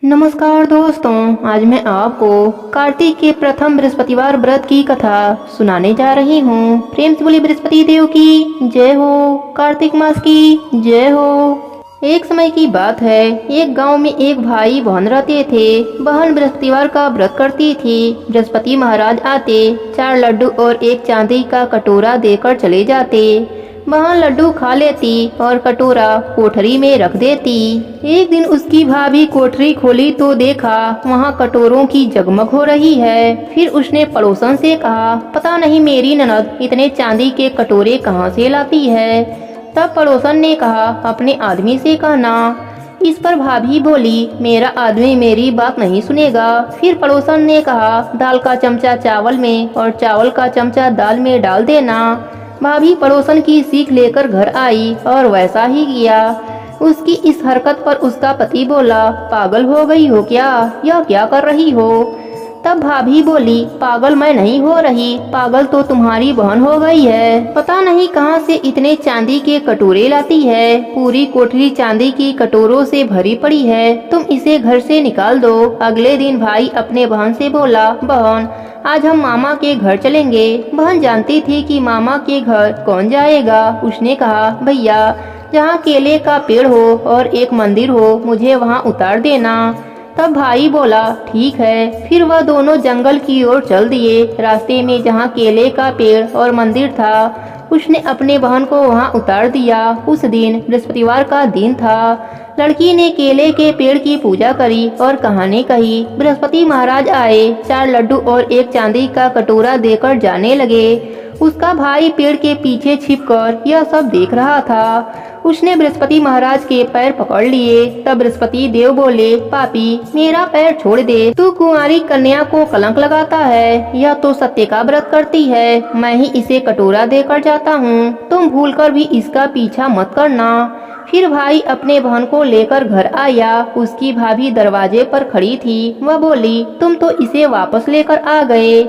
नमस्कार दोस्तों, आज मैं आपको कार्तिक के प्रथम बृहस्पतिवार व्रत की कथा सुनाने जा रही हूँ। प्रेम से बोली बृहस्पति देव की जय हो, कार्तिक मास की जय हो। एक समय की बात है, एक गांव में एक भाई बहन रहते थे। बहन बृहस्पतिवार का व्रत करती थी। बृहस्पति महाराज आते, 4 लड्डू और एक चांदी का कटोरा देकर चले जाते। बहन लड्डू खा लेती और कटोरा कोठरी में रख देती। एक दिन उसकी भाभी कोठरी खोली तो देखा वहाँ कटोरों की जगमग हो रही है। फिर उसने पड़ोसन से कहा, पता नहीं मेरी ननद इतने चांदी के कटोरे कहाँ से लाती है। तब पड़ोसन ने कहा, अपने आदमी से कहना। इस पर भाभी बोली, मेरा आदमी मेरी बात नहीं सुनेगा। फिर पड़ोसन ने कहा, दाल का चमचा चावल में और चावल का चमचा दाल में डाल देना। भाभी पड़ोसन की सीख लेकर घर आई और वैसा ही किया। उसकी इस हरकत पर उसका पति बोला, पागल हो गई हो क्या, यह क्या कर रही हो। तब भाभी बोली, पागल मैं नहीं हो रही, पागल तो तुम्हारी बहन हो गई है। पता नहीं कहां से इतने चांदी के कटोरे लाती है। पूरी कोठरी चांदी की कटोरों से भरी पड़ी है, तुम इसे घर से निकाल दो। अगले दिन भाई अपने बहन से बोला, बहन आज हम मामा के घर चलेंगे। बहन जानती थी कि मामा के घर कौन जाएगा। उसने कहा, भैया जहाँ केले का पेड़ हो और एक मंदिर हो, मुझे वहाँ उतार देना। तब भाई बोला, ठीक है। फिर वह दोनों जंगल की ओर चल दिए। रास्ते में जहाँ केले का पेड़ और मंदिर था, उसने अपने बहन को वहाँ उतार दिया। उस दिन बृहस्पतिवार का दिन था। लड़की ने केले के पेड़ की पूजा करी और कहानी कही। बृहस्पति महाराज आए, 4 लड्डू और एक चांदी का कटोरा देकर जाने लगे। उसका भाई पेड़ के पीछे छिपकर यह सब देख रहा था। उसने बृहस्पति महाराज के पैर पकड़ लिए। तब बृहस्पति देव बोले, पापी मेरा पैर छोड़ दे, तू कुंवारी कन्या को कलंक लगाता है। यह तो सत्य का व्रत करती है, मैं ही इसे कटोरा देकर जाता हूँ, तुम भूलकर भी इसका पीछा मत करना। फिर भाई अपने बहन को लेकर घर आया। उसकी भाभी दरवाजे पर खड़ी थी। वह बोली, तुम तो इसे वापस लेकर आ गए।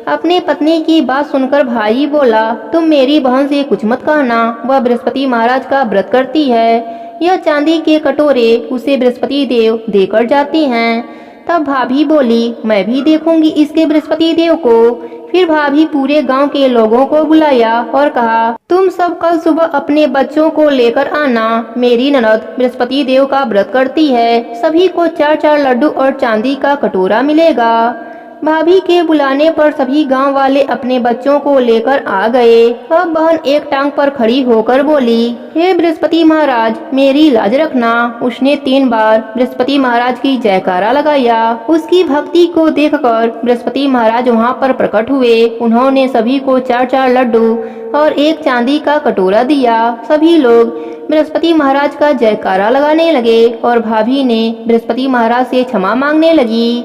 अपने पत्नी की बात सुनकर भाई बोला, तुम मेरी बहन से कुछ मत कहना, वह बृहस्पति महाराज का व्रत करती है। यह चांदी के कटोरे उसे बृहस्पति देव देकर जाते हैं। तब भाभी बोली, मैं भी देखूंगी इसके बृहस्पति देव को। फिर भाभी पूरे गांव के लोगों को बुलाया और कहा, तुम सब कल सुबह अपने बच्चों को लेकर आना। मेरी ननद बृहस्पति देव का व्रत करती है। सभी को 4-4 लड्डू और चांदी का कटोरा मिलेगा। भाभी के बुलाने पर सभी गांव वाले अपने बच्चों को लेकर आ गए। अब बहन एक टांग पर खड़ी होकर बोली, हे बृहस्पति महाराज मेरी लाज रखना। उसने 3 बार बृहस्पति महाराज की जयकारा लगाया। उसकी भक्ति को देखकर बृहस्पति महाराज वहां पर प्रकट हुए। उन्होंने सभी को 4-4 लड्डू और एक चांदी का कटोरा दिया। सभी लोग बृहस्पति महाराज का जयकारा लगाने लगे और भाभी ने बृहस्पति महाराज से क्षमा मांगने लगी।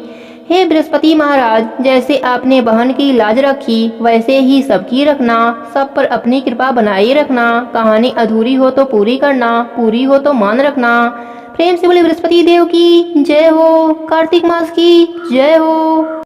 हे बृहस्पति महाराज, जैसे आपने बहन की लाज रखी वैसे ही सबकी रखना, सब पर अपनी कृपा बनाए रखना। कहानी अधूरी हो तो पूरी करना, पूरी हो तो मान रखना। प्रेम से बोले बृहस्पति देव की जय हो, कार्तिक मास की जय हो।